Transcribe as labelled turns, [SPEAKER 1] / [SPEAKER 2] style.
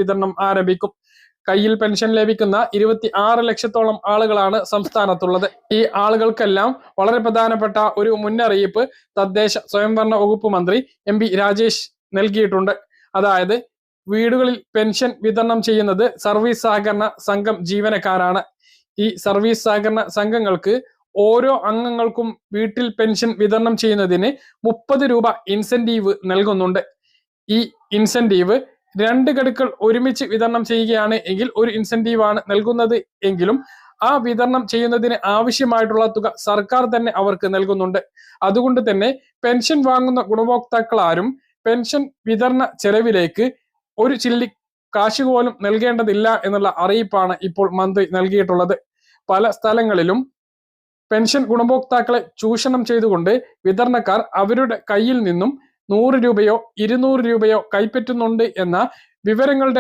[SPEAKER 1] വിതരണം ആരംഭിക്കും. കയ്യിൽ പെൻഷൻ ലഭിക്കുന്ന 26 ലക്ഷത്തോളം ആളുകളാണ് സംസ്ഥാനത്തുള്ളത്. ഈ ആളുകൾക്കെല്ലാം വളരെ പ്രധാനപ്പെട്ട ഒരു മുന്നറിയിപ്പ് തദ്ദേശ സ്വയംഭരണ വകുപ്പ് മന്ത്രി MP രാജേഷ് നൽകിയിട്ടുണ്ട്. അതായത് വീടുകളിൽ പെൻഷൻ വിതരണം ചെയ്യുന്നത് സർവീസ് സഹകരണ സംഘം ജീവനക്കാരാണ്. ഈ സർവീസ് സഹകരണ സംഘങ്ങൾക്ക് ഓരോ അംഗങ്ങൾക്കും വീട്ടിൽ പെൻഷൻ വിതരണം ചെയ്യുന്നതിന് 30 രൂപ ഇൻസെന്റീവ് നൽകുന്നുണ്ട്. ഈ ഇൻസെന്റീവ് 2 ഗഡുക്കൾ ഒരുമിച്ച് വിതരണം ചെയ്യുകയാണ് എങ്കിൽ ഒരു ഇൻസെന്റീവ് ആണ് നൽകുന്നത് എങ്കിലും ആ വിതരണം ചെയ്യുന്നതിന് ആവശ്യമായിട്ടുള്ള തുക സർക്കാർ തന്നെ അവർക്ക് നൽകുന്നുണ്ട്. അതുകൊണ്ട് തന്നെ പെൻഷൻ വാങ്ങുന്ന ഗുണഭോക്താക്കളാരും പെൻഷൻ വിതരണ ചെലവിലേക്ക് ഒരു ചില്ലി കാശ് പോലും നൽകേണ്ടതില്ല എന്നുള്ള അറിയിപ്പാണ് ഇപ്പോൾ മന്ത്രി നൽകിയിട്ടുള്ളത്. പല സ്ഥലങ്ങളിലും പെൻഷൻ ഗുണഭോക്താക്കളെ ചൂഷണം ചെയ്തുകൊണ്ട് വിതരണക്കാർ അവരുടെ കയ്യിൽ നിന്നും 100 രൂപയോ 200 രൂപയോ കൈപ്പറ്റുന്നുണ്ട് എന്ന വിവരങ്ങളുടെ